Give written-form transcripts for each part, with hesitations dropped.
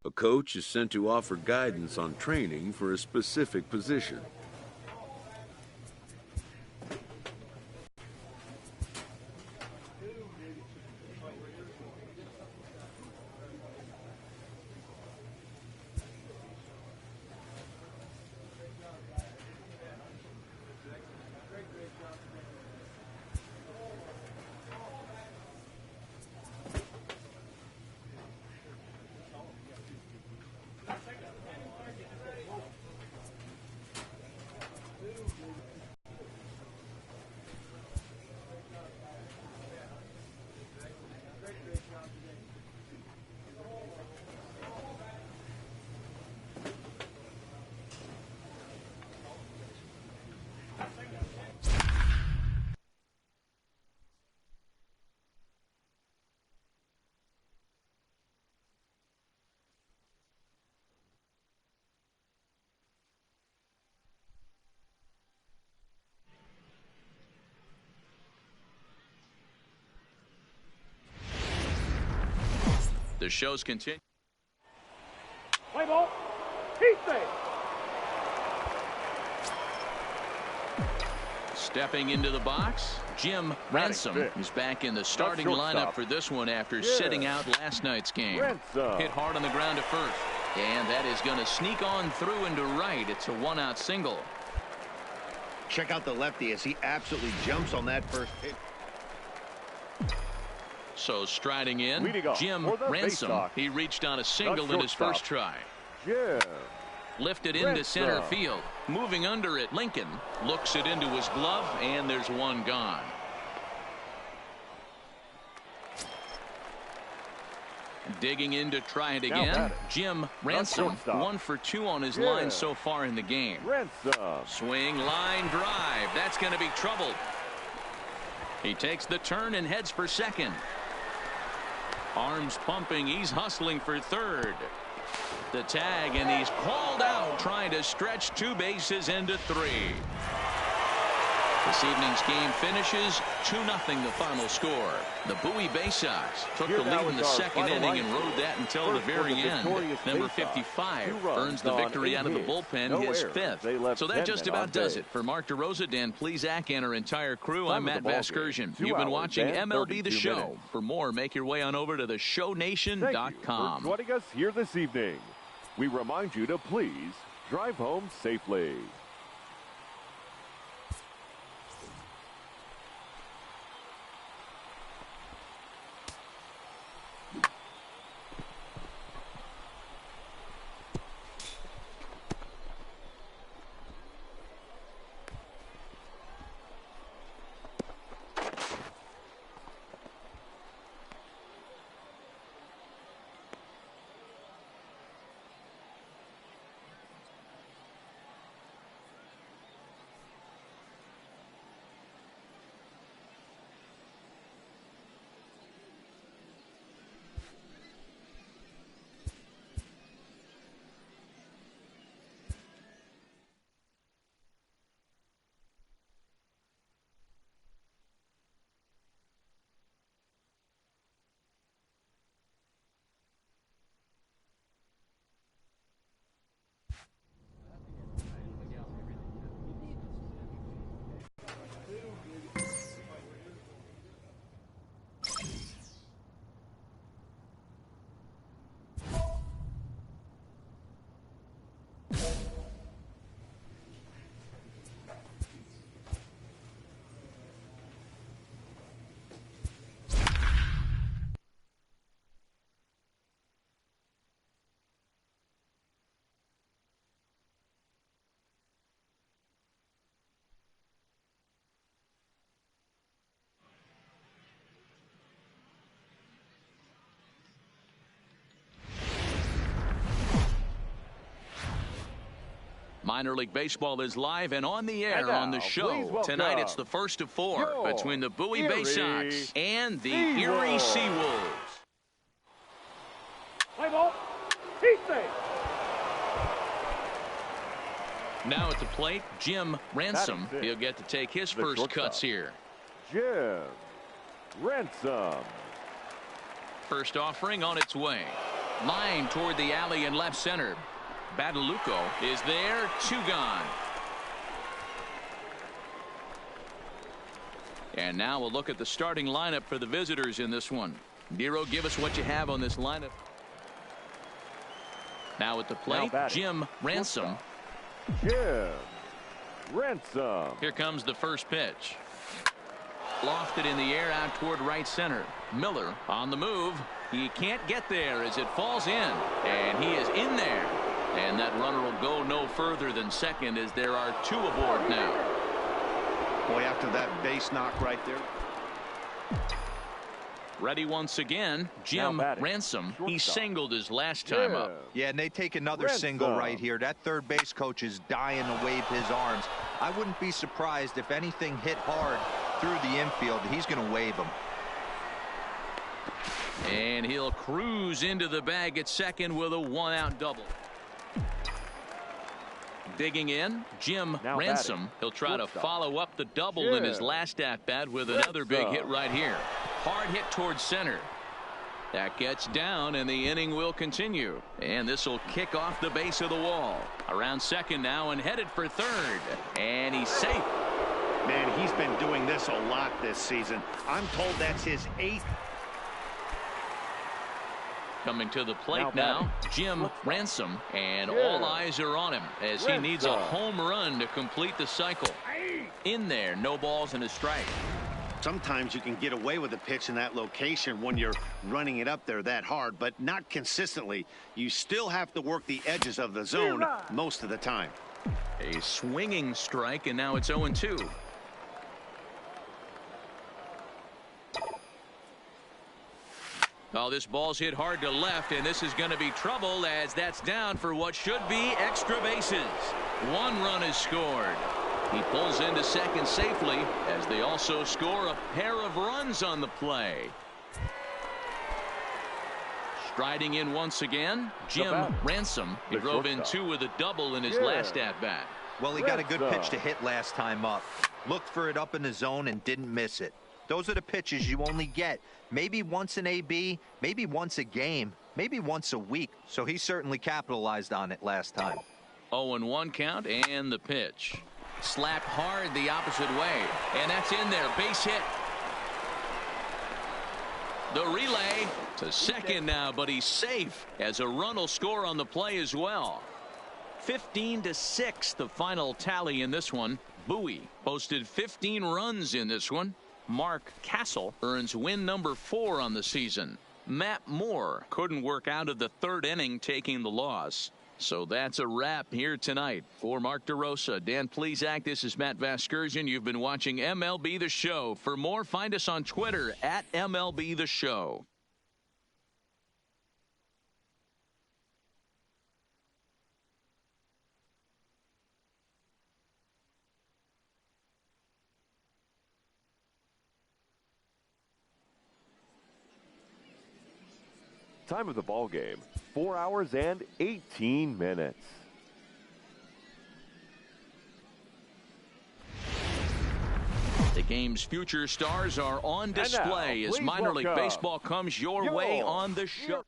A coach is sent to offer guidance on training for a specific position. The show's continue. Play ball. Heat safe. Stepping into the box, Jim Ransom is back in the starting lineup for this one after sitting out last night's game. Hit hard on the ground at first. And that is going to sneak on through into right. It's a one-out single. Check out the lefty as he absolutely jumps on that first hit. So striding in, Jim Ransom. He reached on a single in his first try. Lifted into center field. Moving under it, Lincoln looks it into his glove, and there's one gone. Digging in to try it again, Jim Ransom. 1 for 2 on his line so far in the game. Swing, line, drive. That's going to be trouble. He takes the turn and heads for second. Arms pumping. He's hustling for third. The tag, and he's called out, trying to stretch 2 bases into 3. This evening's game finishes 2-0 the final score. The Bowie Bay Sox took the lead in the second inning and rode that until the very end. Number 55 earns the victory out of the bullpen, his 5th. So that just about does it. For Mark DeRosa, Dan Plesac, and our entire crew, I'm Matt Vasgersian. You've been watching MLB The Show. For more, make your way on over to theshownation.com. Joining us here this evening. We remind you to please drive home safely. Minor League Baseball is live and on the air on the show. Tonight it's the first of 4 between the Bowie Bay Sox and the Erie Seawolves. Play ball. Heat safe. Now at the plate, Jim Ransom. He'll get to take his first cuts here. Jim Ransom. First offering on its way. Line toward the alley in left center. Badalucco is there. 2 gone. And now we'll look at the starting lineup for the visitors in this one. Nero, give us what you have on this lineup. Now at the plate, Jim Ransom. Jim Ransom. Here comes the first pitch. Lofted in the air out toward right center. Miller on the move. He can't get there as it falls in. And he is in there. And that runner will go no further than second as there are 2 aboard now. Boy, after that base knock right there. Ready once again, Jim Ransom. He singled his last time up. Yeah, and they take another single right here. That third base coach is dying to wave his arms. I wouldn't be surprised if anything hit hard through the infield. He's going to wave them. And he'll cruise into the bag at second with a 1-out double. Digging in, Jim Ransom. He'll try to follow up the double in his last at-bat with another big hit right here. Hard hit towards center. That gets down, and the inning will continue. And this will kick off the base of the wall. Around second now and headed for third. And he's safe. Man, he's been doing this a lot this season. I'm told that's his 8th. Coming to the plate now, Jim Ransom, and all eyes are on him as he needs a home run to complete the cycle. In there, no balls and a strike. Sometimes you can get away with a pitch in that location when you're running it up there that hard, but not consistently. You still have to work the edges of the zone most of the time. A swinging strike, and now it's 0-2. Oh, this ball's hit hard to left, and this is going to be trouble as that's down for what should be extra bases. 1 run is scored. He pulls into second safely as they also score a pair of runs on the play. Striding in once again, Jim Ransom. He drove in 2 with a double in his last at-bat. Well, he got a good pitch to hit last time up. Looked for it up in the zone and didn't miss it. Those are the pitches you only get maybe once an AB, maybe once a game, maybe once a week. So he certainly capitalized on it last time. 0-1 count and the pitch. Slapped hard the opposite way. And that's in there. Base hit. The relay to second now, but he's safe as a run will score on the play as well. 15-6 the final tally in this one. Bowie posted 15 runs in this one. Mark Castle earns win number 4 on the season. Matt Moore couldn't work out of the 3rd inning, taking the loss. So that's a wrap here tonight. For Mark DeRosa, Dan Plesac, this is Matt Vasgersian. You've been watching MLB The Show. For more, find us on Twitter at MLB The Show. Time of the ball game, 4 hours and 18 minutes. The game's future stars are on display as minor league baseball comes your way on the show.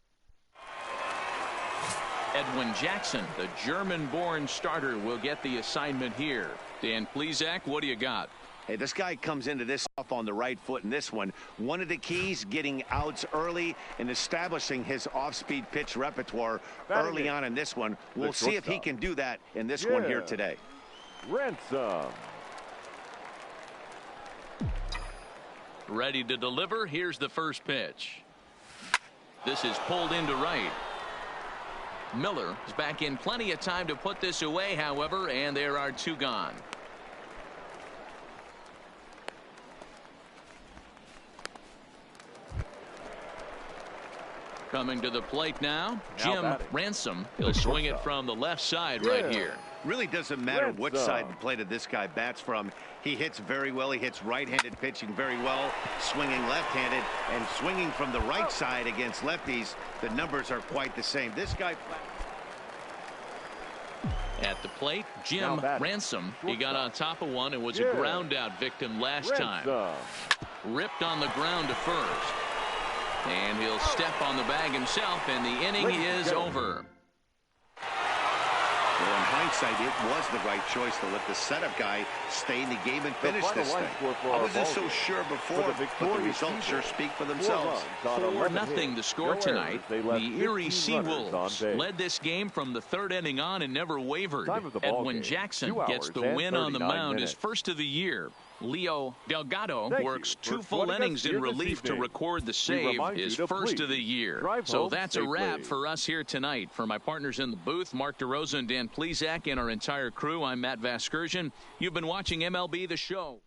Edwin Jackson, the German-born starter, will get the assignment here. Dan Plesac, what do you got? Hey, this guy comes into this off on the right foot in this one. One of the keys, getting outs early and establishing his off-speed pitch repertoire early on in this one. We'll see if he can do that in this one here today. Ransom. Ready to deliver. Here's the first pitch. This is pulled into right. Miller is back in plenty of time to put this away, however, and there are 2 gone. Coming to the plate now, Jim Ransom. He'll swing it from the left side right here. Really doesn't matter which side the plate of this guy bats from. He hits very well. He hits right-handed pitching very well, swinging left-handed, and swinging from the right side against lefties. The numbers are quite the same. This guy... At the plate, Jim Ransom. He got on top of one and was a ground out victim last time. Ripped on the ground to first. And he'll step on the bag himself, and the inning is over. Well, in hindsight, it was the right choice to let the setup guy stay in the game and finish this thing. I wasn't so sure before, but the results sure speak for themselves. 4-0 the score tonight. The Erie Seawolves led this game from the third inning on and never wavered. Edwin Jackson gets the win on the mound, his first of the year. Leo Delgado works 2 full innings in relief to record the save, his first of the year. So that's a wrap for us here tonight. For my partners in the booth, Mark DeRosa and Dan Plesac, and our entire crew, I'm Matt Vasgersian. You've been watching MLB The Show.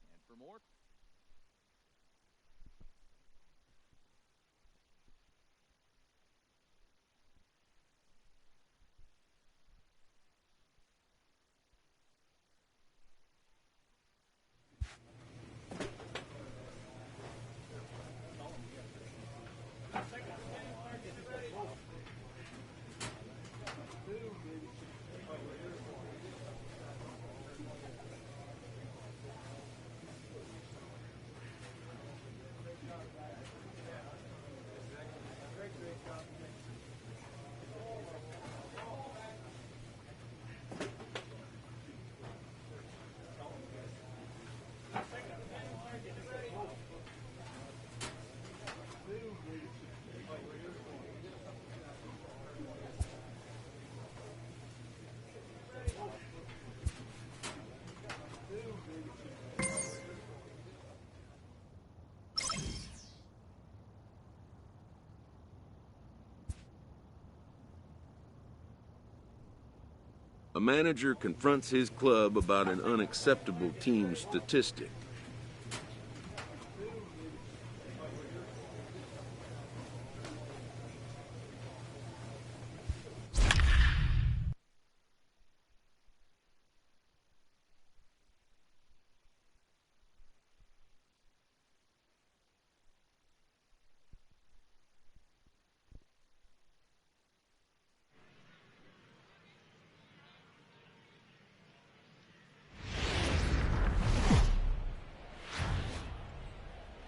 A manager confronts his club about an unacceptable team statistic.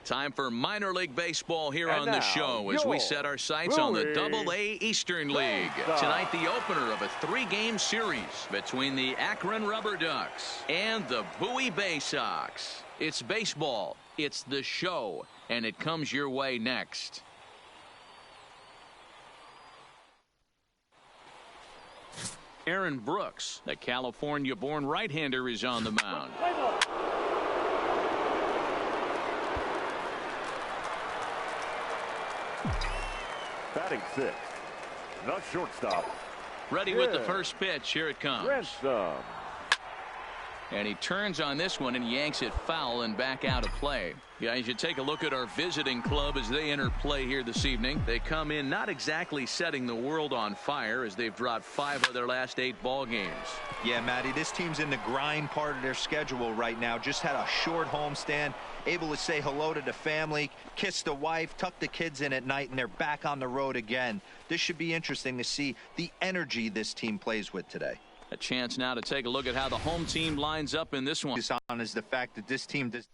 Time for minor league baseball here on the show as we set our sights on the Double-A Eastern League. Tonight, the opener of a 3-game series between the Akron Rubber Ducks and the Bowie Bay Sox. It's baseball, it's the show, and it comes your way next. Aaron Brooks, the California-born right-hander, is on the mound. Batting 6th, the shortstop. Ready with the first pitch. Here it comes. And he turns on this one and yanks it foul and back out of play. Guys, you take a look at our visiting club as they enter play here this evening. They come in not exactly setting the world on fire as they've dropped 5 of their last 8 ball games. Yeah, Matty, this team's in the grind part of their schedule right now. Just had a short homestand, able to say hello to the family, kiss the wife, tuck the kids in at night, and they're back on the road again. This should be interesting to see the energy this team plays with today. A chance now to take a look at how the home team lines up in this one. On is the fact that this team does.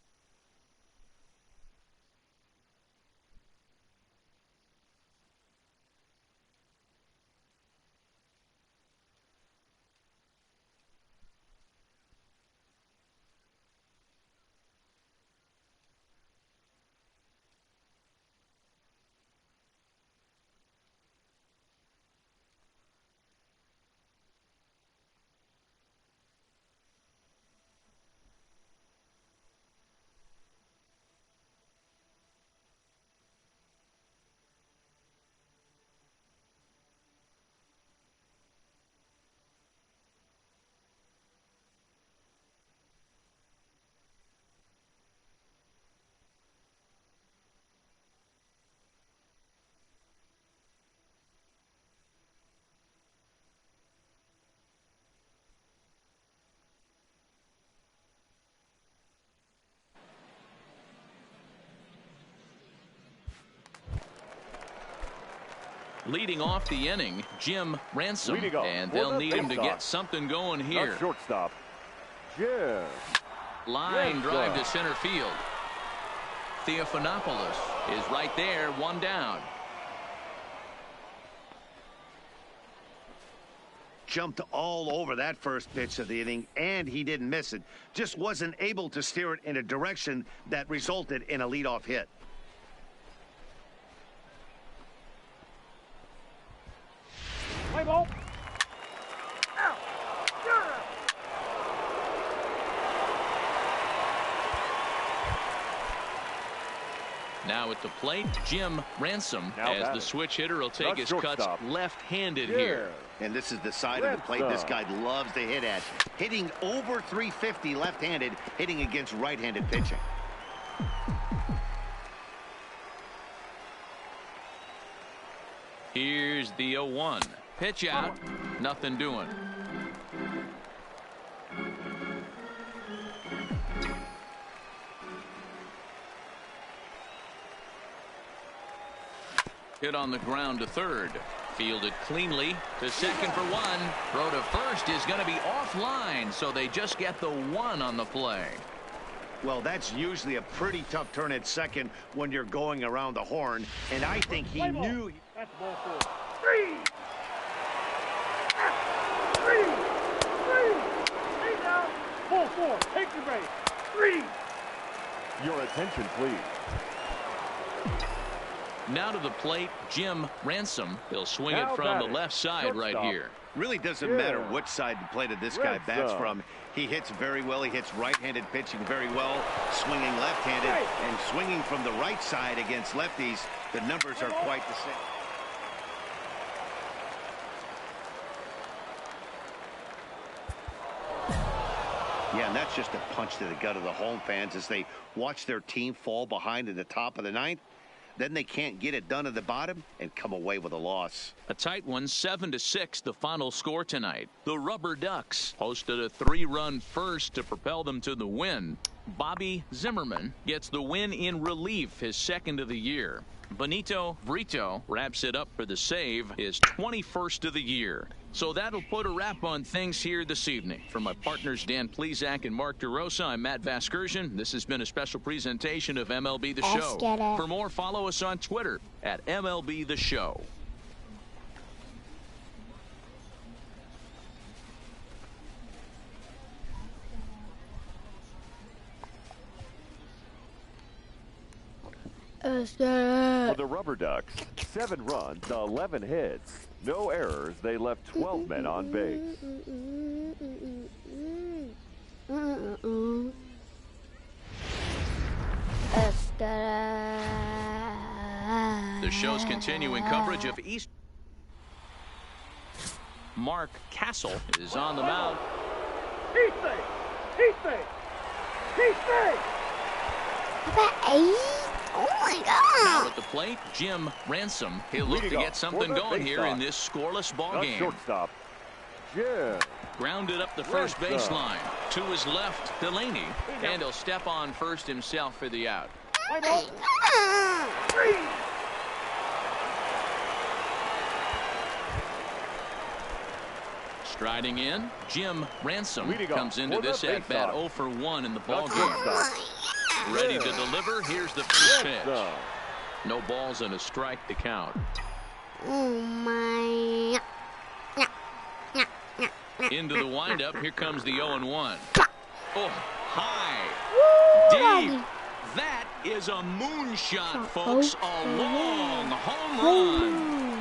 Leading off the inning, Jim Ransom, and they'll need him to get something going here. Shortstop, Jim Line drive to center field. Theophanopoulos is right there, 1 down. Jumped all over that first pitch of the inning, and he didn't miss it. Just wasn't able to steer it in a direction that resulted in a leadoff hit. Play ball. Now at the plate, Jim Ransom, Now as the switch hitter, will take his cuts left-handed here. And this is the side of the plate this guy loves to hit at. Hitting over 350 left-handed, hitting against right-handed pitching. Here's the 0-1. Pitch out. Nothing doing. Hit on the ground to third. Fielded cleanly to second for 1. Throw to first is going to be offline, so they just get the 1 on the play. Well, that's usually a pretty tough turn at second when you're going around the horn, and I think he knew. That's ball 4. 3. 3. 3 down. Ball 4. Take the base. 3. Your attention, please. Now to the plate, Jim Ransom. He'll swing it from the left side right here. Really doesn't matter which side the plate of this guy bats from. He hits very well. He hits right-handed pitching very well, swinging left-handed, and swinging from the right side against lefties. The numbers are quite the same. Yeah, and that's just a punch to the gut of the home fans as they watch their team fall behind in the top of the 9th. Then they can't get it done at the bottom and come away with a loss. A tight one, 7-6, the final score tonight. The Rubber Ducks posted a 3-run first to propel them to the win. Bobby Zimmerman gets the win in relief, his second of the year. Benito Brito wraps it up for the save, his 21st of the year. So that'll put a wrap on things here this evening. For my partners Dan Plesac and Mark DeRosa, I'm Matt Vasgersian. This has been a special presentation of MLB The Show. For more, follow us on Twitter at MLB The Show. For the Rubber Ducks, 7 runs, 11 hits, no errors. They left 12 men on base. The show's continuing coverage of East. Mark Castle is on the mound. He's safe. He's safe. He's safe. Oh my God! Now at the plate, Jim Ransom. He'll look to get something going here in this scoreless ball game. Shortstop, Jim. Grounded up the first baseline. To his left, Delaney, and he'll step on first himself for the out. Striding in, Jim Ransom comes into this at bat 0 for 1 in the ball game. Ready to deliver. Here's the first pitch. No balls and a strike to count. Oh my. Into the windup. Here comes the 0-1. Oh, high. Deep. That is a moonshot, folks. A long home run.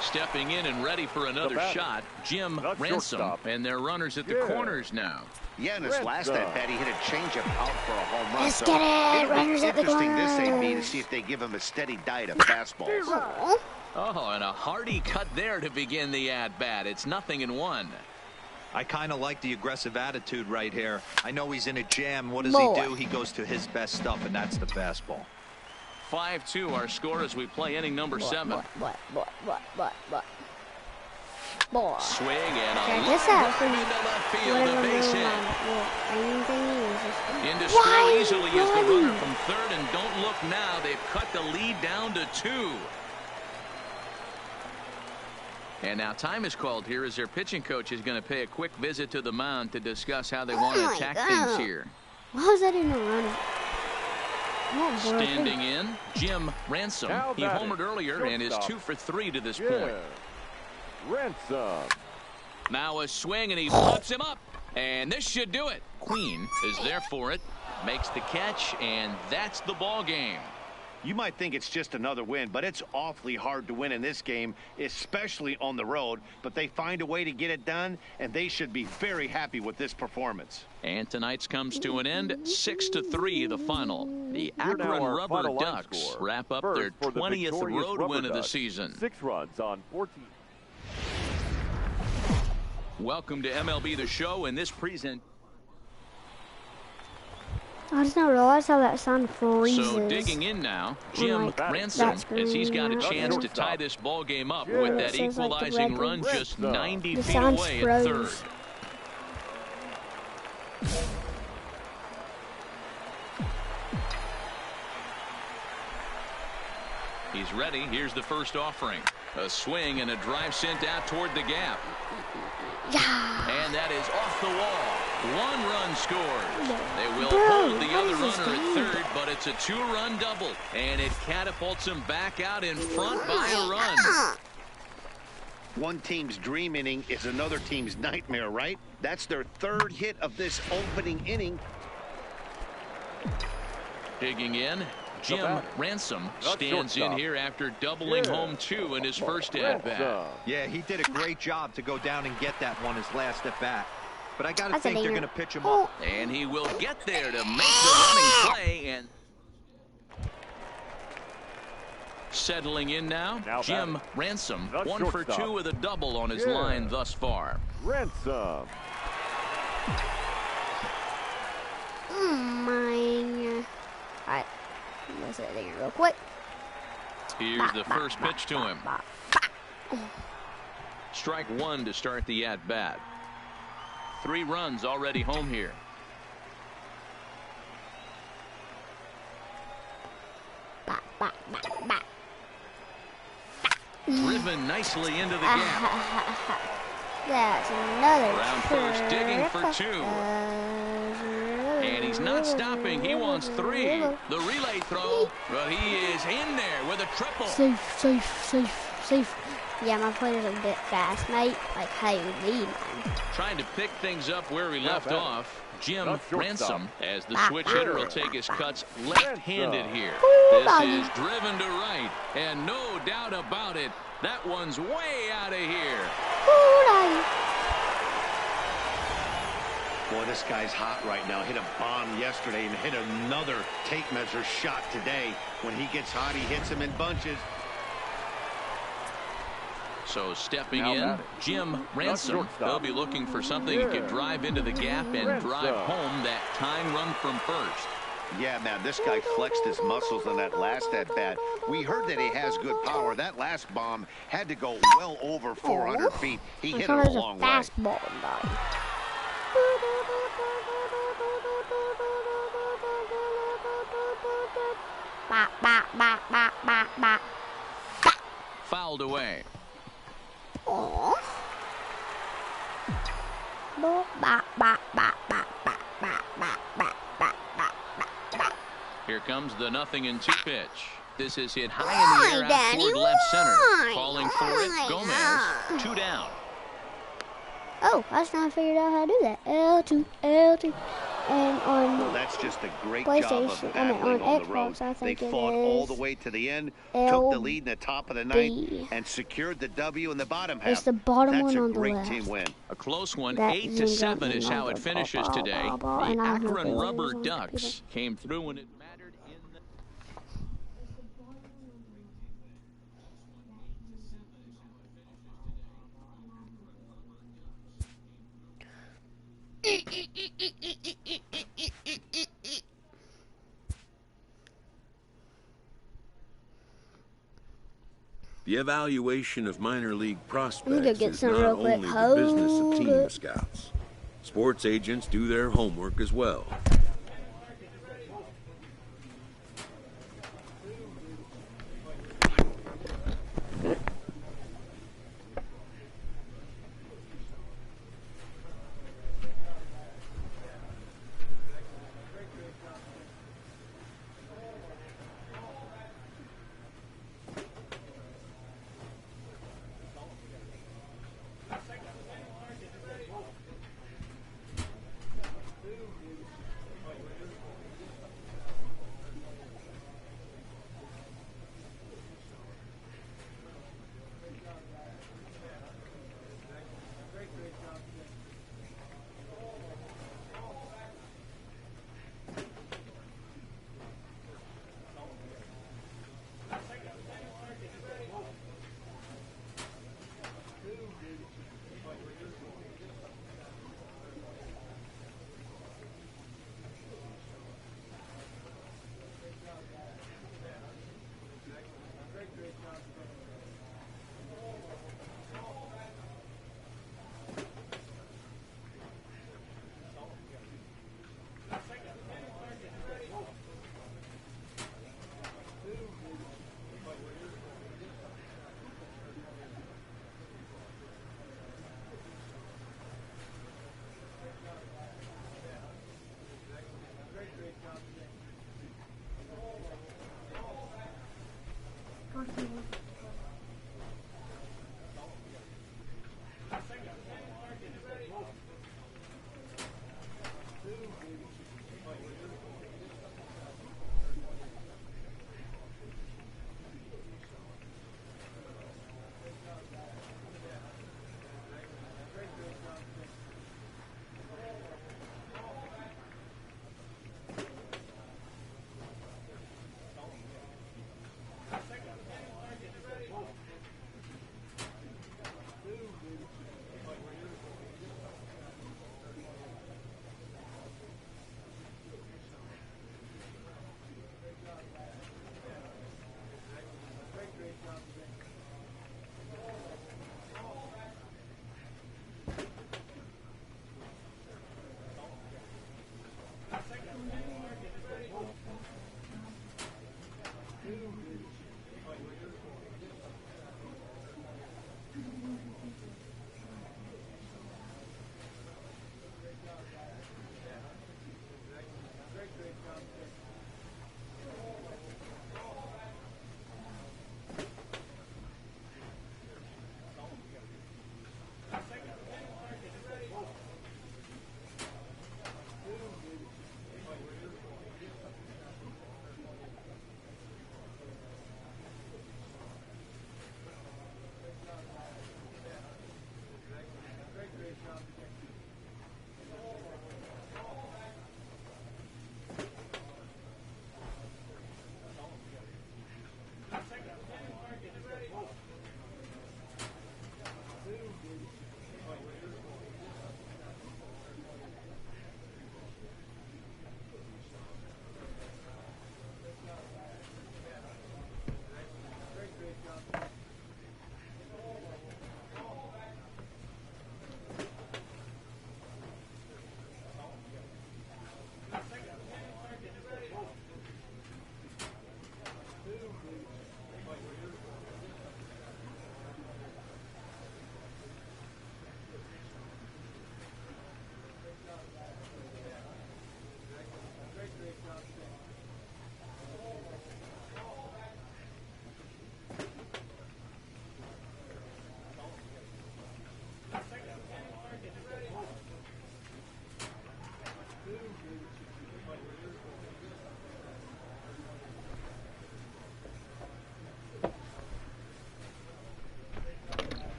Stepping in and ready for another shot, Jim Ransom, and their runners at the corners now. Yeah, in his last at bat, he hit a changeup out for a home run. Let's get it. Runners at the corners. Interesting this ain't me to see if they give him a steady diet of fastballs. Oh, and a hearty cut there to begin the at-bat. It's 0-1. I kind of like the aggressive attitude right here. I know he's in a jam. What does he do? He goes to his best stuff, and that's the fastball. 5-2 our score as we play inning number 7. Swing and a line drive into left field, a base hit. Into score easily is the runner from third, and don't look now. They've cut the lead down to 2. And now time is called here as their pitching coach is going to pay a quick visit to the mound to discuss how they want to attack things here. Why was that in the run? Standing in, Jim Ransom. He homered earlier and is 2 for 3 to this point. Ransom. Now a swing, and he puts him up. And this should do it. Queen is there for it. Makes the catch, and that's the ball game. You might think it's just another win, but it's awfully hard to win in this game, especially on the road. But they find a way to get it done, and they should be very happy with this performance. And tonight's comes to an end, 6-3 the final. The Akron Rubber Ducks wrap up their 20th road win of the season. 6 runs on 14. Welcome to MLB The Show, and this present. I just don't realize how that sun freezes. So digging in now, Jim Ransom, as he's got a chance to tie this ball game up with that equalizing run just 90 feet away at third. He's ready. Here's the first offering. A swing and a drive sent out toward the gap. Yeah. And that is off the wall. 1 run scores. They will hold the other runner at third, but it's a 2-run double. And it catapults him back out in front by a run. One team's dream inning is another team's nightmare, right? That's their 3rd hit of this opening inning. Digging in, Jim Ransom stands in here after doubling home 2 in his first at-bat. Yeah, he did a great job to go down and get that one his last at-bat. But I got to think they're going to pitch him up. And he will get there to make the running play. And settling in now Jim Ransom, 1 for 2 with a double on his line thus far. Ransom. Mine. Alright. Let's hit it real quick. Here's the first pitch to him. Strike 1 to start the at-bat. 3 runs already home here. Driven nicely into the gap. That's another. Round first, digging for 2. And he's not stopping. He wants 3. The relay throw, but he is in there with a triple. Safe. Yeah, my player's a bit fast, mate. Like how you need, man. Trying to pick things up where he left off. Jim Ransom, as the switch hitter, will take his cuts left-handed here. This is driven to right, and no doubt about it, that one's way out of here. Boy, this guy's hot right now. Hit a bomb yesterday and hit another tape measure shot today. When he gets hot, he hits them in bunches. So stepping in, Jim Ransom. They'll be looking for something he could drive into the gap and drive home that tying run from first. Yeah, man, this guy flexed his muscles on that last at-bat. We heard that he has good power. That last bomb had to go well over 400 feet. He hit it a long way. Fastball, Fouled away. Here comes the 0-2 pitch. This is hit high in the air out toward left center. Calling for it, Gomez. 2 down. Oh, I just now figured out how to do that. L2. And on well, that's just a great PlayStation, job of battling on the road. They fought all the way to the end, took the lead in the top of the 9th, and secured the W in the bottom half. It's the bottom that's one on a great the left. team win. A close one, 8-7 is how it finishes today. The Akron Rubber Ducks came through when it mattered in the... The evaluation of minor league prospects get is some not real quick. only the business of team Hold it. scouts. Sports agents do their homework as well.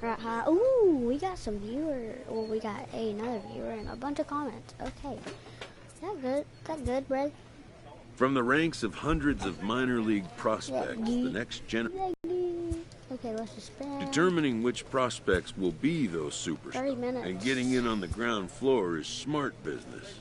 Right, hi. Ooh, we got some viewers. Well, we got another viewer and a bunch of comments. Okay. Is that good? Is that good, Brad? From the ranks of hundreds of minor league prospects, the next generation. Okay, let's just spin. Determining which prospects will be those superstars 30 minutes. and getting in on the ground floor is smart business.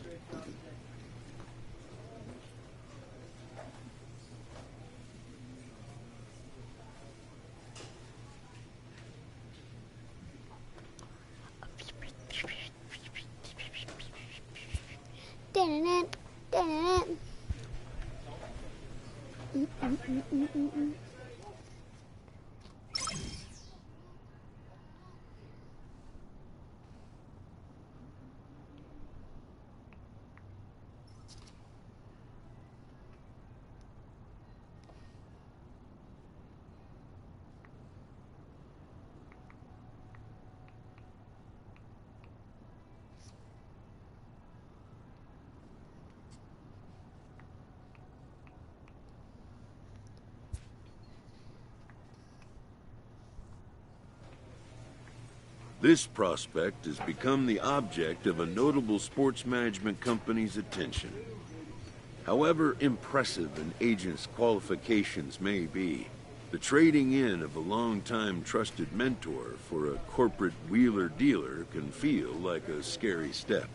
This prospect has become the object of a notable sports management company's attention. However impressive an agent's qualifications may be, the trading in of a long-time trusted mentor for a corporate wheeler-dealer can feel like a scary step.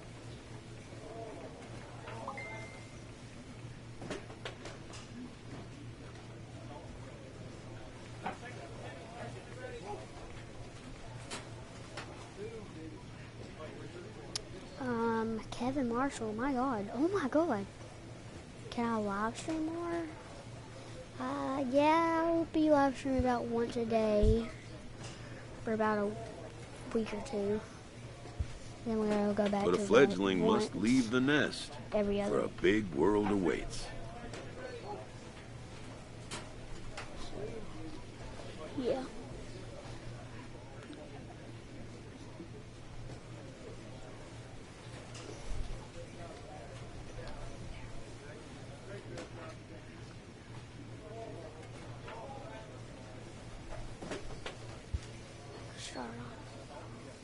Kevin Marshall, my God. Oh my God. Can I live stream more? Yeah, I'll be live streaming about once a day for about a week or two. Then we're gonna go back to But a fledgling must leave the nest, every other for a big world awaits. Yeah.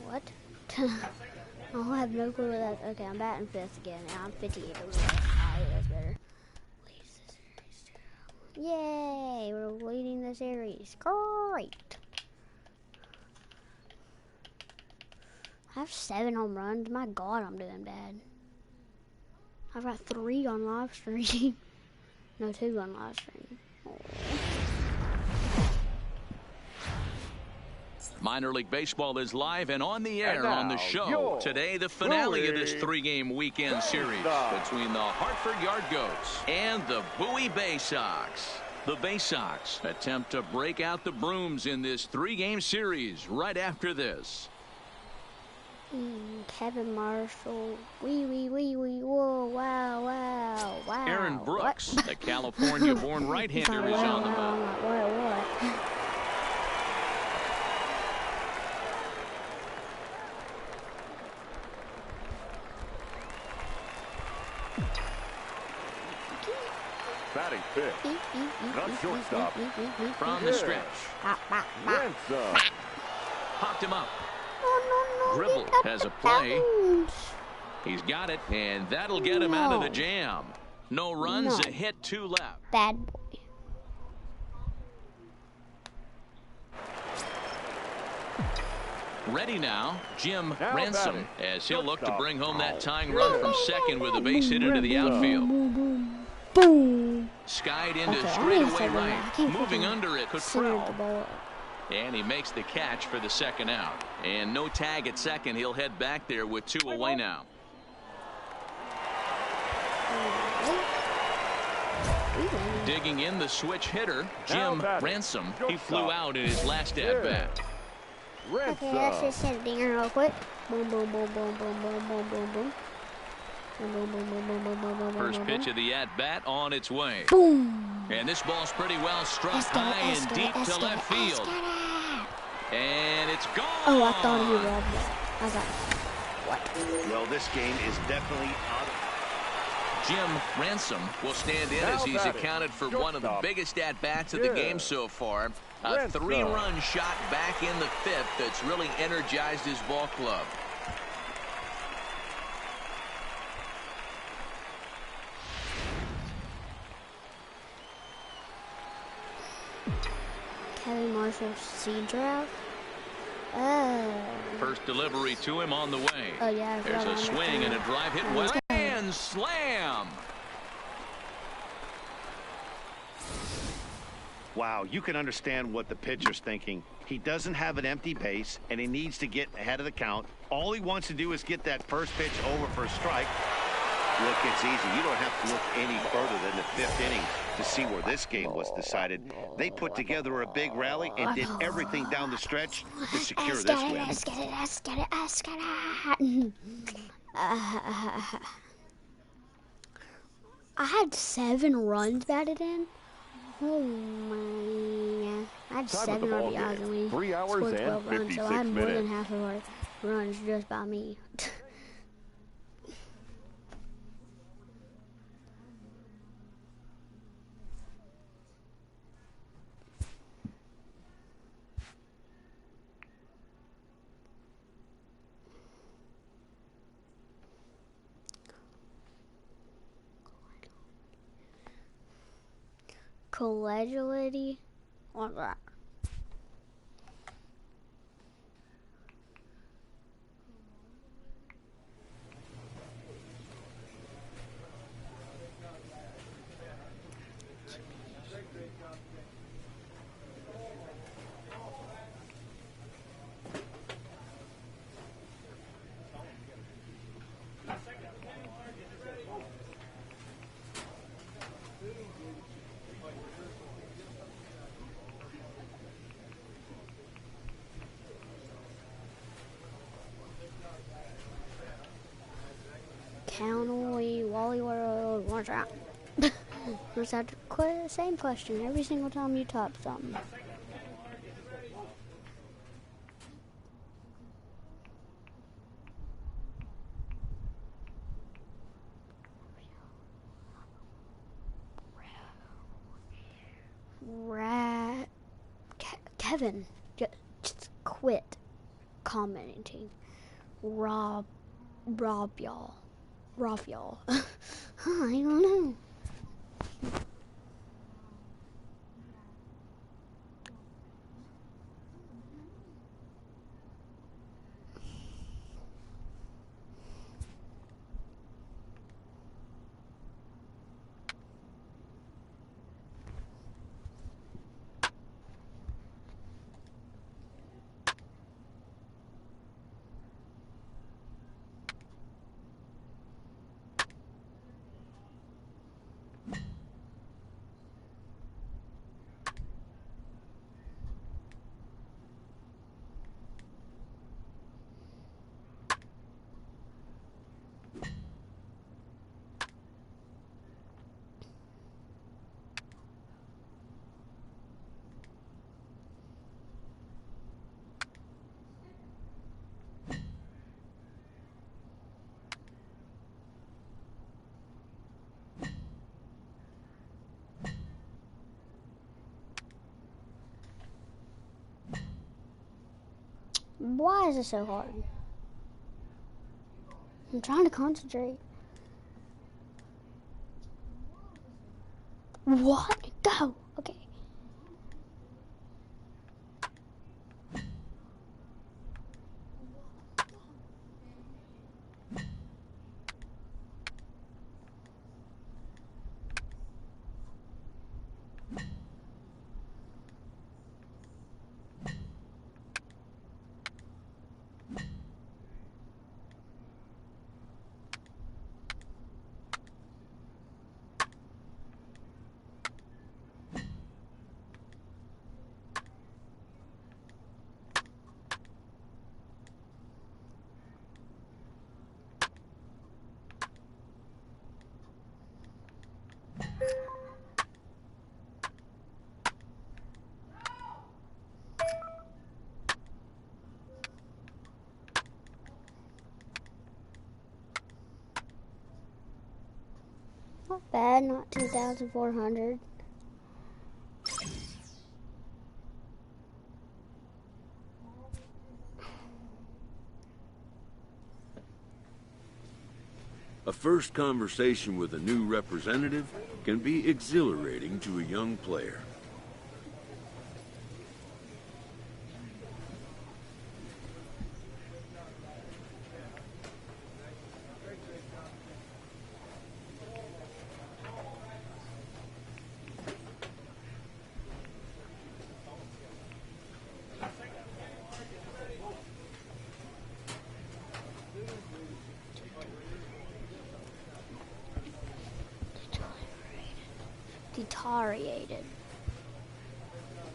What? I have no clue what that. Okay, I'm batting fifth again. Now I'm 58. Alright, that's better. Leads the series. Yay! We're leading the series. Great. I have 7 home runs. My God, I'm doing bad. I've got 3 on live stream. No, 2 on live stream. Oh. Minor League Baseball is live and on the air on the show. Today, the finale of this three-game weekend series between the Hartford Yard Goats and the Bowie Bay Sox. The Bay Sox attempt to break out the brooms in this three-game series right after this. Kevin Marshall. Whoa, wow. Aaron Brooks, the California-born right-hander, is on the mound. What? Batting fifth. Not shortstop. From the stretch. Ransom. Popped him up. No. Dribble has a play. He's got it, and that'll get him out of the jam. No runs, a hit, 2 left. Bad boy. Ready now, Jim Ransom, as he'll look to bring home that tying run from second with a base hit into the outfield. Boom. Skied into straightaway right. Moving under it, Cottrell. And he makes the catch for the second out. And no tag at second. He'll head back there with 2 away now. Digging in the switch hitter, Jim Ransom. He flew out in his last at-bat. Okay, let's just hit a dinger real quick. Boom. First pitch of the at-bat on its way. Boom. And this ball's pretty well struck high and deep to left field. And it's gone. Oh, I thought he robbed it. I got what? Well, this game is definitely out of... Jim Ransom will stand in as he's accounted for one of the biggest at-bats of the game so far. A 3-run shot back in the 5th that's really energized his ball club. Kevin Marshall seed draft. First delivery to him on the way. Oh, yeah. There's a swing and a drive hit well and slam. Wow, you can understand what the pitcher's thinking. He doesn't have an empty base, and he needs to get ahead of the count. All he wants to do is get that first pitch over for a strike. Look, it's easy. You don't have to look any further than the 5th inning to see where this game was decided. They put together a big rally and did everything down the stretch to secure this win. Let's get it. I had 7 runs batted in. Oh my! I had 7 RBIs and we 3 hours scored and 12 runs, so I had more minutes. than half of our runs just by me. Collegiality or that? County, Wally World, watch out. It's that same question every single time you type something. Kevin, just quit commenting. Rob y'all. I don't know. Why is it so hard? I'm trying to concentrate. What? Go. Okay. Not bad, not 2,400. A first conversation with a new representative can be exhilarating to a young player. Deteriorated.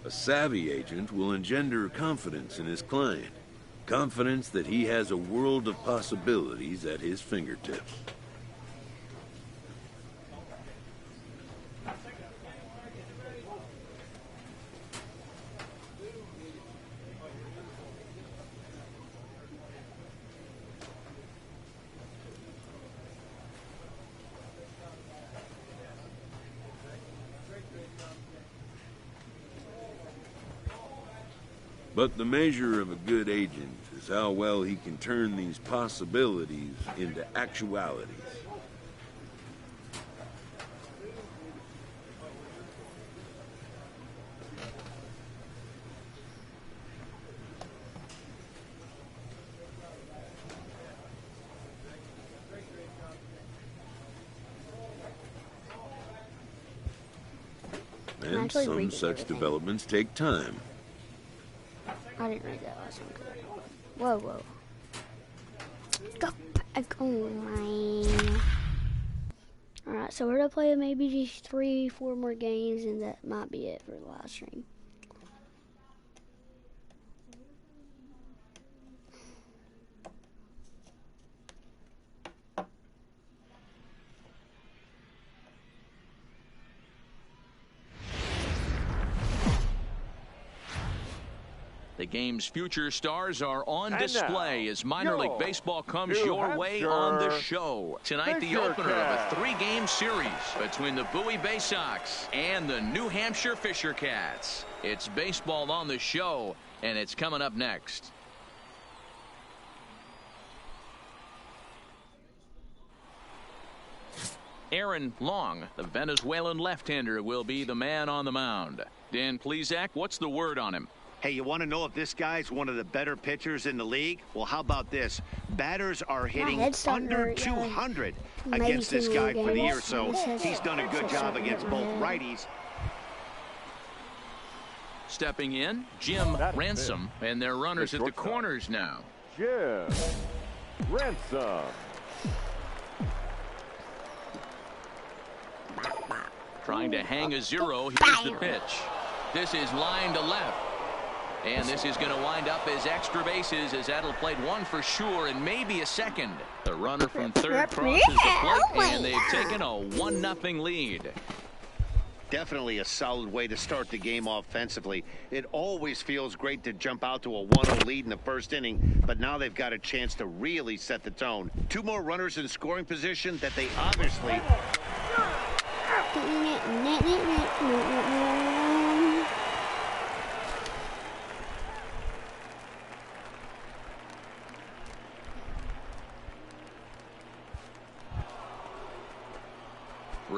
A savvy agent will engender confidence in his client. Confidence that he has a world of possibilities at his fingertips. But the measure of a good agent is how well he can turn these possibilities into actualities. And some such developments take time. I didn't read that last one. Whoa. Go back. Oh my. Alright, so we're gonna play maybe just 3-4 more games, and that might be it for the live stream. The game's future stars are on display as minor league baseball comes your way on the show. Tonight, the opener of a 3-game series between the Bowie Bay Sox and the New Hampshire Fisher Cats. It's baseball on the show, and it's coming up next. Aaron Long, the Venezuelan left-hander, will be the man on the mound. Dan Plesac, what's the word on him? Hey, you want to know if this guy's one of the better pitchers in the league? Well, how about this? Batters are hitting under 200 against this guy for the year, so he's done a good job against both righties. Stepping in, Jim Ransom, and their runners at the corners now. Jim Ransom. Trying to hang a zero. Here's the pitch. This is line to left. And this is going to wind up as extra bases, as that'll play one for sure and maybe a second. The runner from third crosses the plate, and they've taken a 1-0 lead. Definitely a solid way to start the game offensively. It always feels great to jump out to a 1-0 lead in the first inning, but now they've got a chance to really set the tone. 2 more runners in scoring position that they obviously...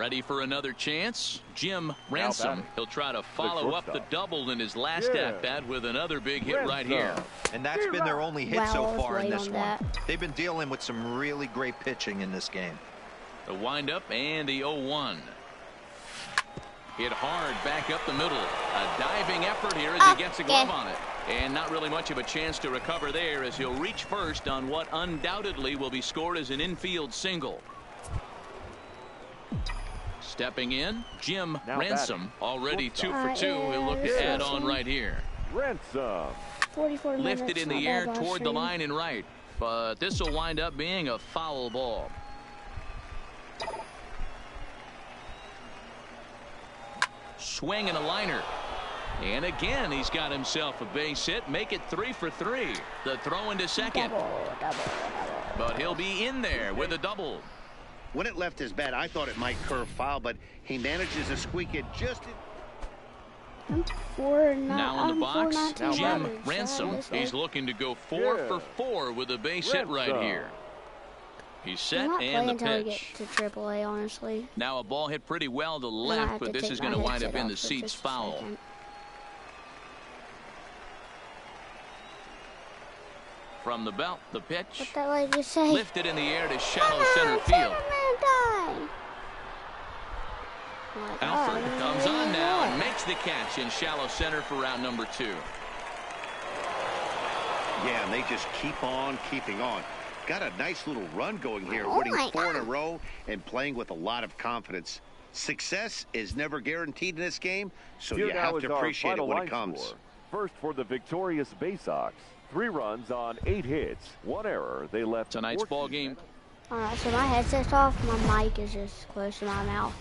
Ready for another chance? Jim Ransom. He'll try to follow up the double in his last at-bat with another big hit right here. And that's been their only hit so far in this one. They've been dealing with some really great pitching in this game. The windup and the 0-1. Hit hard back up the middle. A diving effort here as he gets a glove on it. And not really much of a chance to recover there as he'll reach first on what undoubtedly will be scored as an infield single. Stepping in, Jim Ransom, already 2 for 2. He'll look to add on right here. Ransom. 44 minutes. Lifted in the air toward the line and right, but this will wind up being a foul ball. Swing and a liner. And again, he's got himself a base hit. Make it 3 for 3. The throw into second. Double. But he'll be in there with a double. When it left his bat, I thought it might curve foul, but he manages to squeak it just in. Now in the box, Jim Ransom. He's looking to go 4 for 4 with a base hit right here. He's set and the pitch. To AAA, honestly. Now a ball hit pretty well to left, but this is going to wind up in the seats foul. From the belt, the pitch. What that lady say? Lifted in the air to shallow center field. Alford comes on now and makes the catch in shallow center for round number 2. Yeah, and they just keep on keeping on. Got a nice little run going here, winning 4 in a row and playing with a lot of confidence. Success is never guaranteed in this game, so you have to appreciate it when it comes. First for the victorious Bay Sox. 3 runs on 8 hits, 1 error. They left tonight's ball game. Alright, so my headset's off. My mic is just close to my mouth.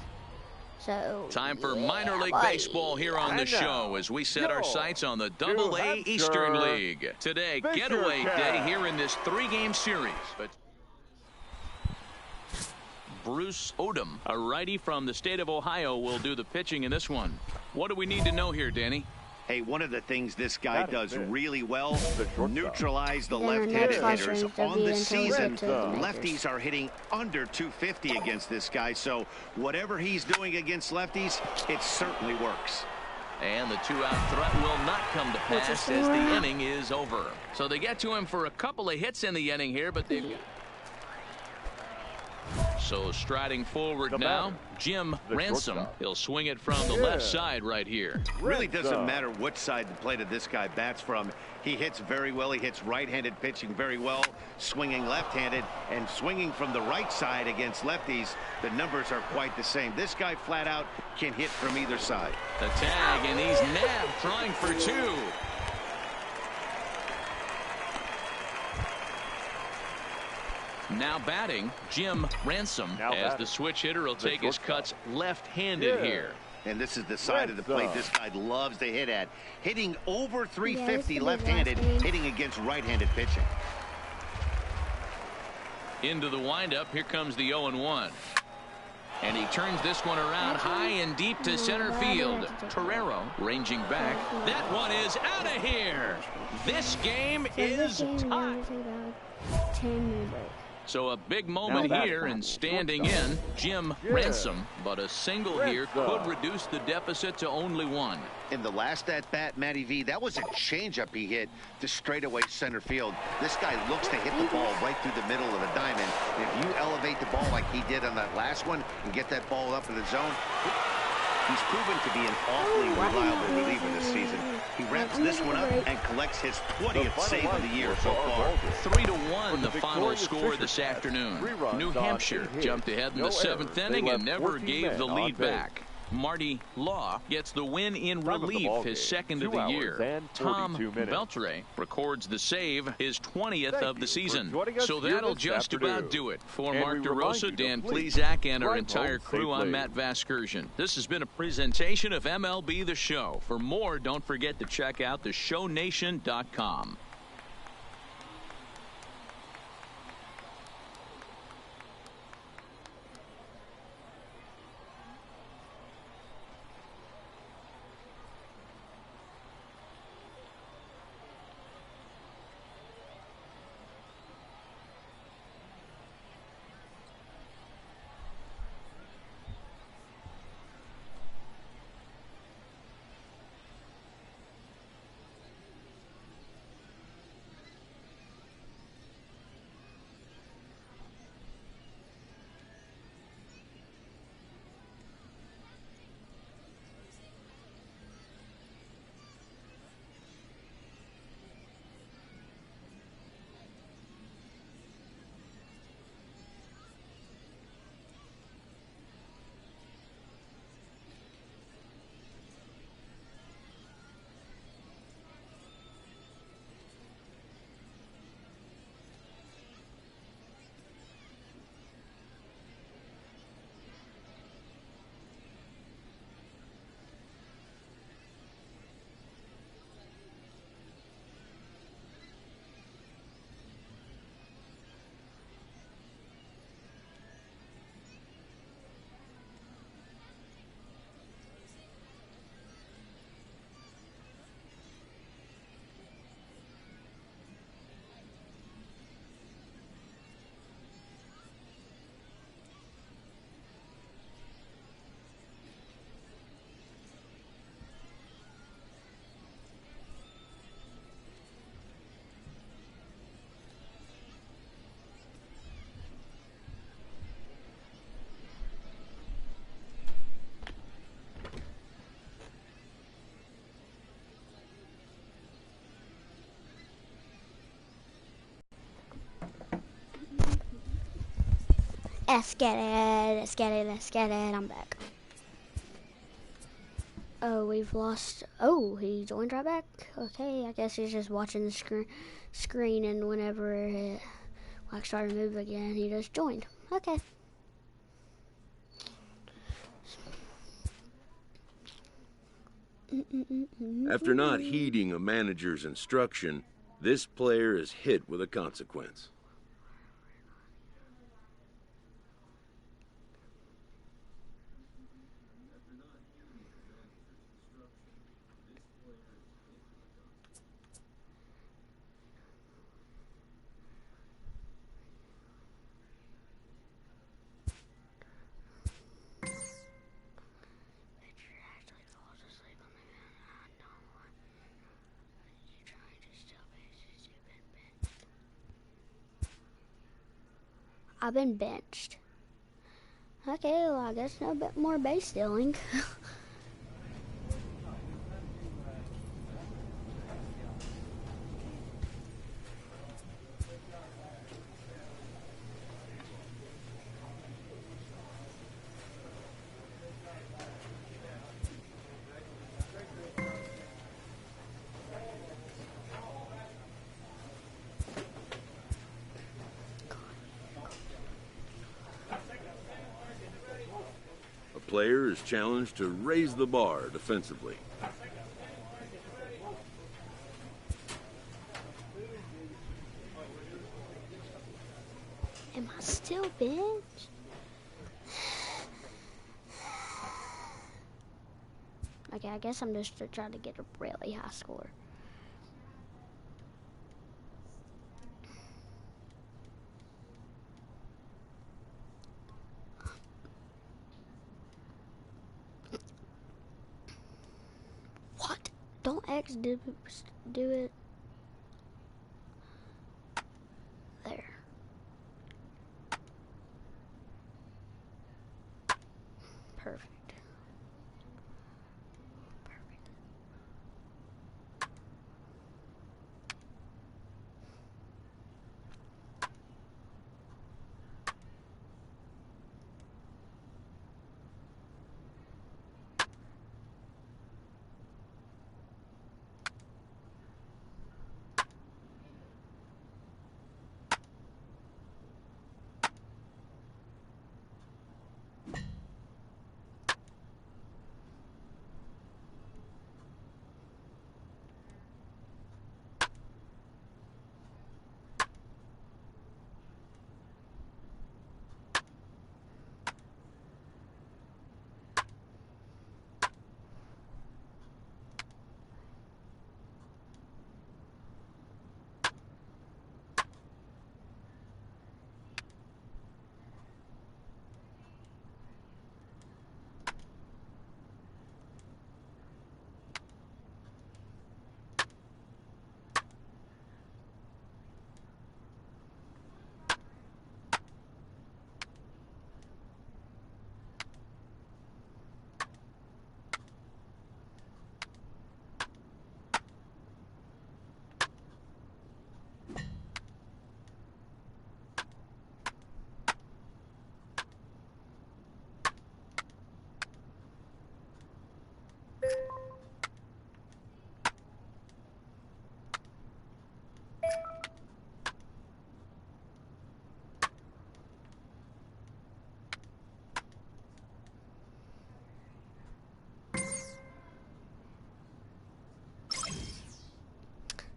So time for minor league baseball here on the show as we set our sights on the Double-A Eastern League. Today, getaway day here in this 3-game series. But Bruce Odom, a righty from the state of Ohio, will do the pitching in this one. What do we need to know here, Danny? Hey, one of the things this guy does really well, neutralize the left-handed hitters. On the season, lefties are hitting under 250 against this guy, so whatever he's doing against lefties, it certainly works. And the 2-out threat will not come to pass as the inning is over. So they get to him for a couple of hits in the inning here, but they've got... So striding forward now, Jim Ransom. He'll swing it from the left side right here. Really doesn't matter what side the plate of this guy bats from. He hits very well. He hits right-handed pitching very well, swinging left-handed and swinging from the right side against lefties. The numbers are quite the same. This guy flat out can hit from either side. The tag, and he's nabbed, trying for 2. Now batting, Jim Ransom, as the switch hitter will take his cuts left-handed here. And this is the side of the plate this guy loves to hit at. Hitting over 350 left-handed, hitting against right-handed pitching. Into the windup, here comes the 0-1. And he turns this one around high and deep to center field. Torero ranging back. That one is out of here. This game is tied. 10-minute break. So a big moment here and standing in Jim Ransom, but a single here could reduce the deficit to only 1. In the last at-bat, Matty V, that was a changeup he hit to straightaway center field. This guy looks to hit the ball right through the middle of the diamond. If you elevate the ball like he did on that last one and get that ball up in the zone, he's proven to be an awfully reliable reliever this season. He wraps this one up and collects his 20th save of the year so far. 3-1 the final score this afternoon. New Hampshire jumped ahead in the 7th inning and never gave the lead back. Marty Law gets the win in relief, his 2nd of the year. Tom Beltre records the save, his 20th of the season. So that'll just about do it. For Mark DeRosa, Dan Plesac, and our entire crew, I'm Matt Vasgersian. This has been a presentation of MLB The Show. For more, don't forget to check out theshownation.com. Let's get it. Let's get it. Let's get it. I'm back. Oh, we've lost. Oh, he joined right back. Okay, I guess he's just watching the screen, and whenever it like started to move again, he just joined. Okay. After not heeding a manager's instruction, this player is hit with a consequence. I've been benched. Okay, well, I guess no bit more base stealing. Player is challenged to raise the bar defensively. Am I still benched? Okay, I guess I'm just trying to get a really high score. What? Don't X do it. There. Perfect.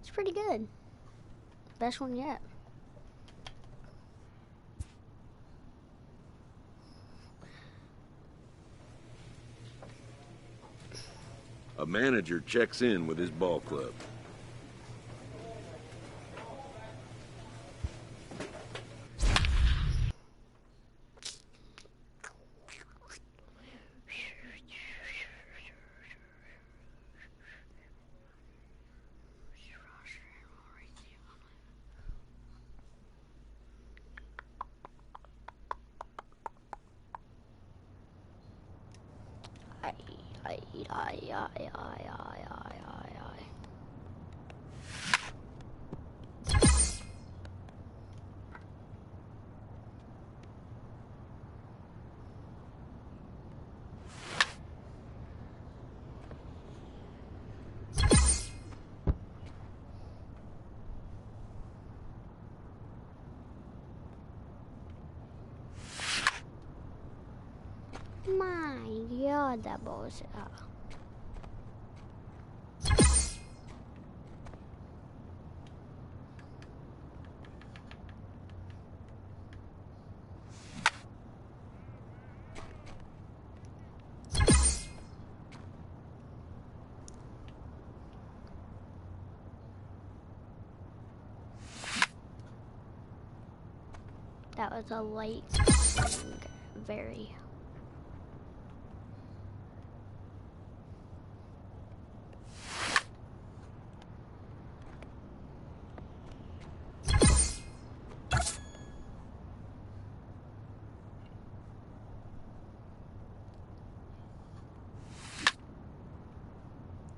It's pretty good. Best one yet. A manager checks in with his ball club. My God, that ball is out. That was a late swing, very.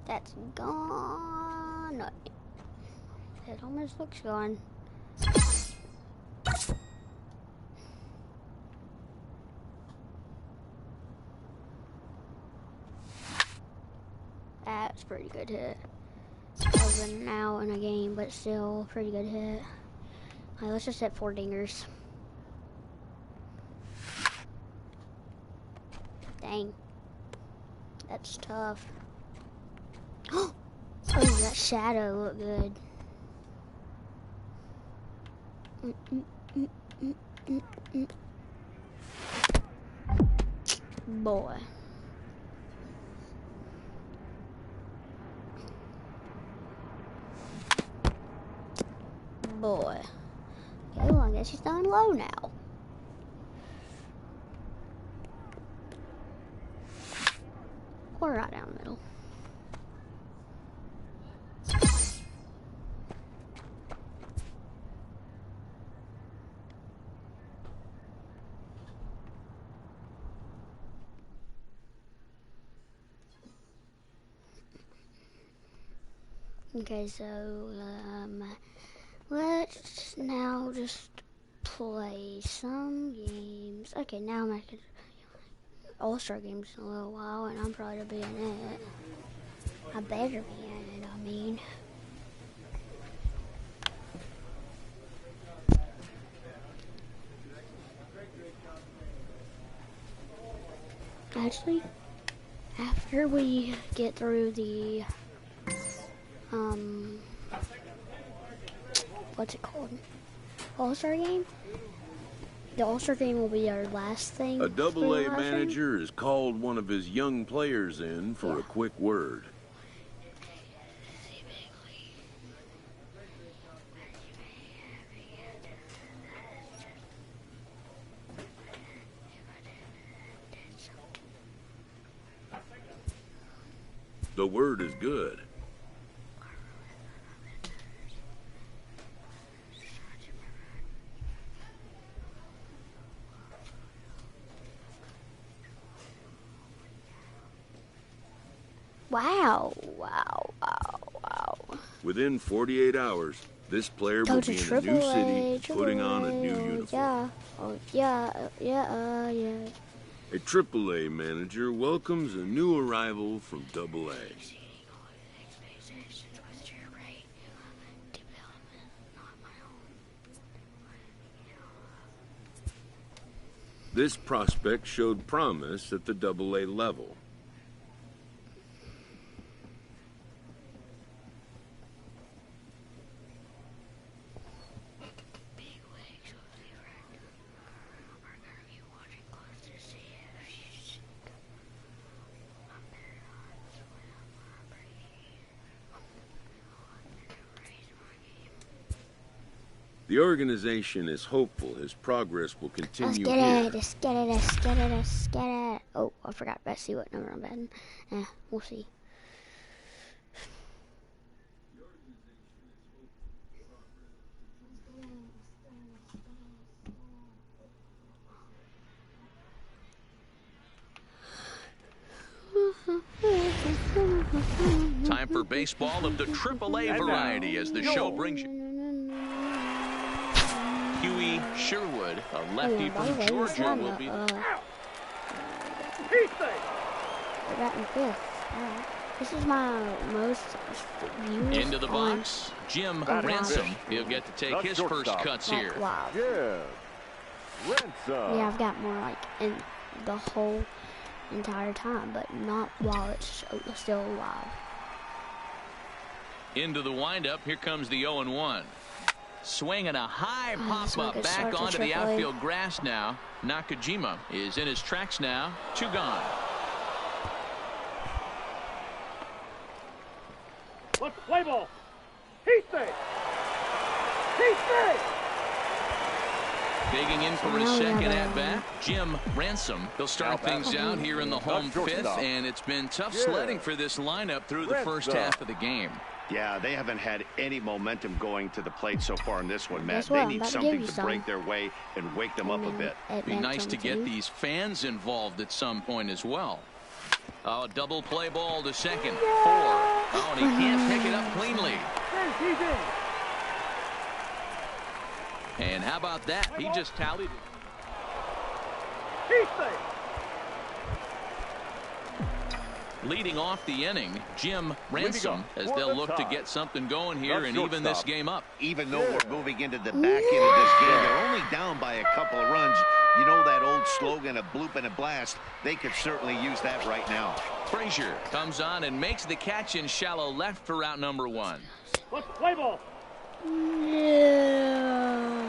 That's gone. No, it almost looks gone. That's pretty good hit. I've been out in a game, but still pretty good hit. Alright, let's just hit 4 dingers. Dang. That's tough. Oh, that shadow looked good. Boy. Boy. Okay, well, I guess he's down low now. Or right down the middle. Okay, so, let's now just play some games. Okay, now I'm making All-Star games in a little while, and I'm probably be in it. I better be in it, I mean. Actually, after we get through the, what's it called? All-Star game? The All-Star game will be our last thing. A Double-A manager has called one of his young players in for a quick word. The word is good. Wow, wow, wow, wow. Within 48 hours, this player will be in a new city, putting on a new uniform. Yeah, oh, yeah. A Triple-A manager welcomes a new arrival from Double-A. This prospect showed promise at the Double-A level. The organization is hopeful his progress will continue here. Let's get it. Oh, I forgot. Let's see what number I'm batting. We'll see. Time for baseball of the Triple-A variety as the show brings you. Huey Sherwood, a lefty from Georgia, will be. We're batting 5th. Alright. This is my most viewed Into the box, Jim Ransom. He'll get to take his first cuts here. Wow. Yeah. Ransom. Yeah, I've got more like in the whole entire time, but not while it's still alive. Into the windup. Here comes the 0-1. Swinging a high pop-up back onto the outfield grass now. Nakajima is in his tracks now. 2 gone. Let's play ball. He's safe. He's safe. Digging in for his second at-bat, Jim Ransom. He'll start things out here in the home 5th, and it's been tough sledding for this lineup through the first half of the game. Yeah, they haven't had any momentum going to the plate so far in this one, Matt. They need something to break their way and wake them up a bit. It'd be nice to get these fans involved at some point as well. Oh, double play ball to second. 4. Oh, and he can't pick it up cleanly. And how about that? He just tallied it. He's safe. Leading off the inning, Jim Ransom, as they'll look to get something going here and even this game up. Even though we're moving into the back end of this game, they're only down by a couple of runs. You know that old slogan, a bloop and a blast. They could certainly use that right now. Frazier comes on and makes the catch in shallow left for route number 1. Let's play ball. No.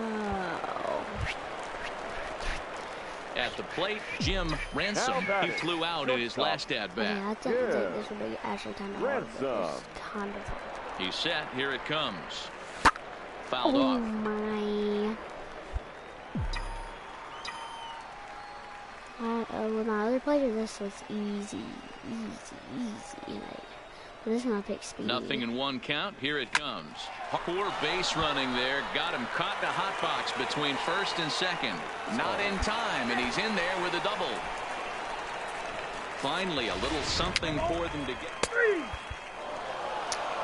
At the plate, Jim Ransom. He flew out in his last at-bat. Yeah, I think this will be actually kind of hard. Kind of hard. He's set. Here it comes. Fouled Oh off. my. With my other players, this was easy. But this one I picked speed. Nothing in 1 count. Here it comes. Poor base running there. Got him caught in a hot box between first and second. Not in time, and he's in there with a double. Finally, a little something for them to get.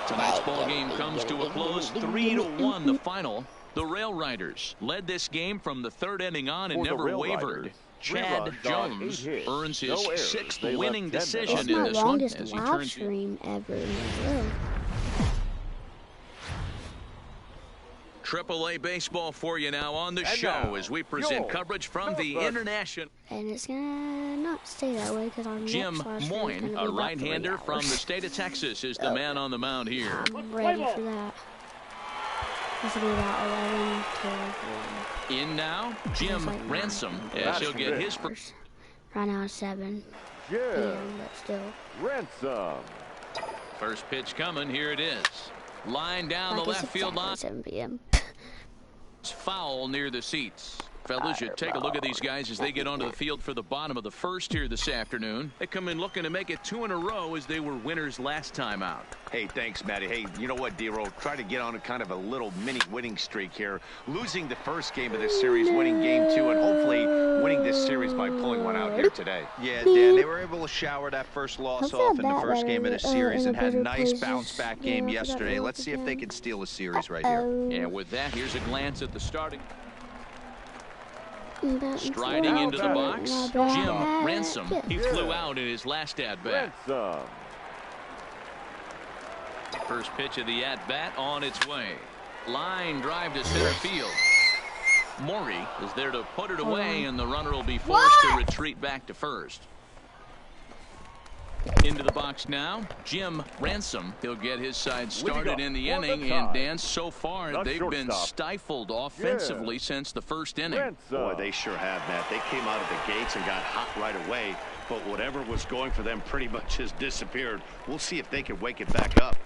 Tonight's ball game comes to a close. 3-1 the final. The Rail Riders led this game from the 3rd inning on and never wavered. Chad Jones earns his 6th winning decision in this one as he turns stream ever. AAA baseball for you now on the show as we present coverage from the international. And it's gonna not stay that way because our Jim Moyne, a right-hander from the state of Texas, is the man on the mound here. I'm ready for that. This will be about 11 to 1. In now, Jim Ransom, as he'll get his first. Right now it's 7 p.m., but still. Ransom. First pitch coming. Here it is. Line down the left field line. 7 p.m. It's foul near the seats. Fellas, you take a look at these guys as they get onto the field for the bottom of the 1st here this afternoon. They come in looking to make it 2 in a row as they were winners last time out. Hey, thanks, Matty. Hey, you know what, D-Roll? Try to get on a kind of a little mini winning streak here. Losing the 1st game of this series, winning game 2, and hopefully winning this series by pulling one out here today. Yeah, Dan, they were able to shower that first loss off in the 1st game of the series and had a nice bounce-back game yesterday. Let's see if they can steal a series right here. And with that, here's a glance at the starting. Striding into the box, Jim Ransom. He flew out in his last at-bat. First pitch of the at-bat on its way. Line drive to center field. Maury is there to put it away, and the runner will be forced to retreat back to first. Into the box now, Jim Ransom. He'll get his side started in the inning, and Dan, so far they've been stifled offensively since the 1st inning. Boy, they sure have, Matt. They came out of the gates and got hot right away, but whatever was going for them pretty much has disappeared. We'll see if they can wake it back up.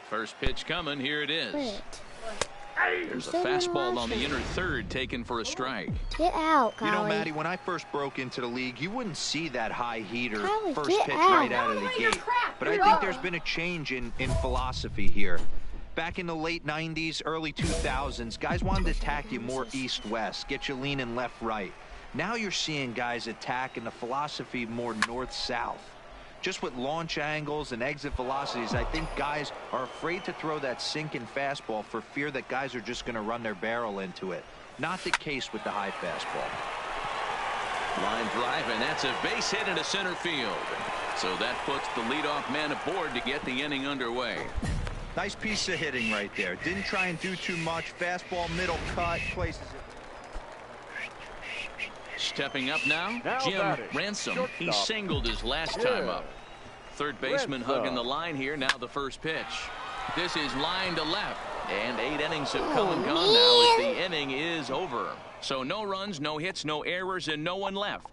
First pitch coming. Here it is. There's a fastball on the inner 3rd taken for a strike. Get out, Kylie. You know, Maddie, when I first broke into the league, you wouldn't see that high heater Kylie, first get pitch out. right out of the gate. But I think there's been a change in philosophy here. Back in the late 90s, early 2000s, guys wanted to attack you more east-west, get you leaning left-right. Now you're seeing guys attack in the philosophy more north-south. Just with launch angles and exit velocities, I think guys are afraid to throw that sinking fastball for fear that guys are just going to run their barrel into it. Not the case with the high fastball. Line drive, and that's a base hit into center field. So that puts the leadoff man aboard to get the inning underway. Nice piece of hitting right there. Didn't try and do too much. Fastball, middle cut, places it. Stepping up now Jim Ransom. He singled his last time up. Third baseman hugging the line here. Now the first pitch. This is line to left. And 8 innings have come and gone now as the inning is over. So no runs, no hits, no errors, and no one left.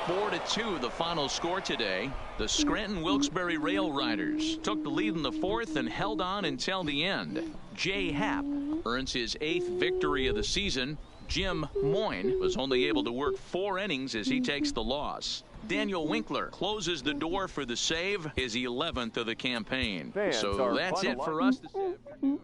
4-2 the final score today. The Scranton Wilkes-Barre Rail Riders took the lead in the 4th and held on until the end. Jay Happ earns his 8th victory of the season. Jim Moyne was only able to work 4 innings as he takes the loss. Daniel Winkler closes the door for the save, his 11th of the campaign. So that's it for us this afternoon.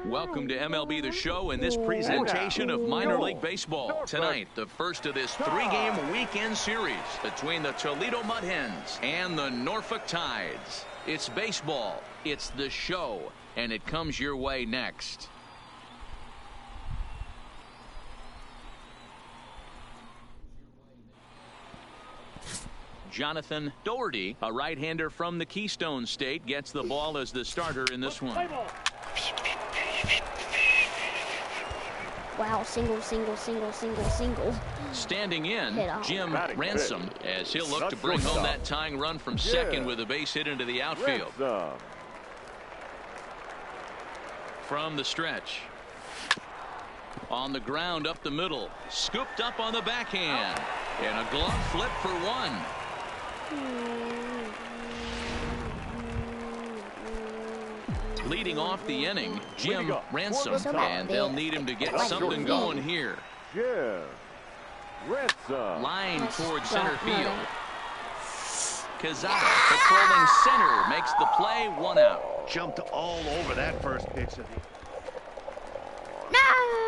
Welcome to MLB The Show and this presentation of minor league baseball. Tonight, the first of this 3-game weekend series between the Toledo Mud Hens and the Norfolk Tides. It's baseball, it's the show, and it comes your way next. Jonathan Doherty, a right-hander from the Keystone State, gets the ball as the starter in this one. Wow, single. Standing in, Jim Ransom, as he'll look to bring home that tying run from second with a base hit into the outfield. From the stretch. On the ground up the middle. Scooped up on the backhand. And a glove flip for 1. Leading off the inning, Jim Ransom, and they'll need him to get something going here. Line towards center field. Quezada patrolling center makes the play, 1 out. Jumped all over that first pitch.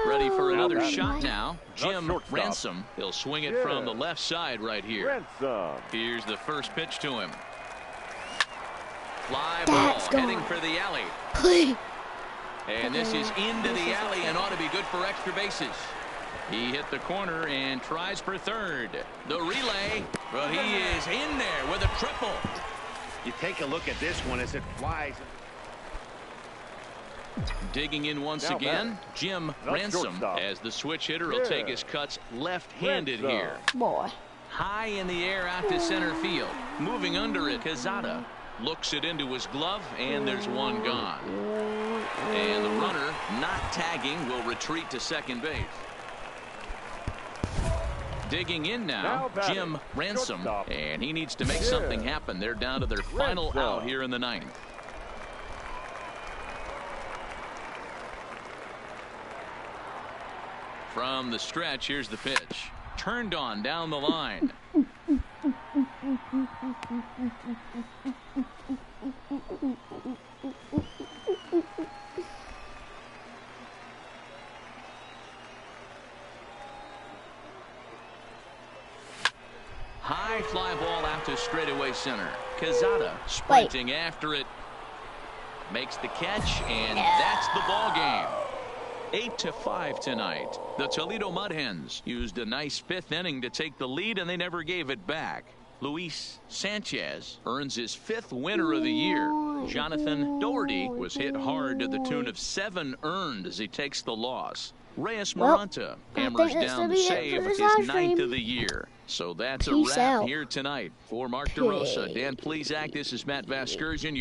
Ready for another shot now. Jim Ransom. He'll swing it from the left side right here. Here's the first pitch to him. Fly ball heading for the alley. And this is into the alley and ought to be good for extra bases. He hit the corner and tries for third. The relay, well, he is in there with a triple. You take a look at this one as it flies. Digging in once again, Jim Ransom, as the switch hitter will take his cuts left-handed here. High in the air out to center field. Moving under it, Quezada looks it into his glove, and there's 1 gone. And the runner, not tagging, will retreat to second base. Digging in now, Jim Ransom, and he needs to make something happen. They're down to their final out here in the 9th. From the stretch, here's the pitch. Turned on down the line. High fly ball out to straightaway center. Quezada sprinting after it. Makes the catch, and that's the ball game. 8-5 tonight. The Toledo Mud Hens used a nice 5th inning to take the lead, and they never gave it back. Luis Sanchez earns his 5th winner of the year. Jonathan Doherty was hit hard to the tune of 7 earned as he takes the loss. Reyes Maranta hammers down the save, his 9th of the year. So that's a wrap here tonight. For Mark DeRosa, Dan Plesac, this is Matt Vasgersian.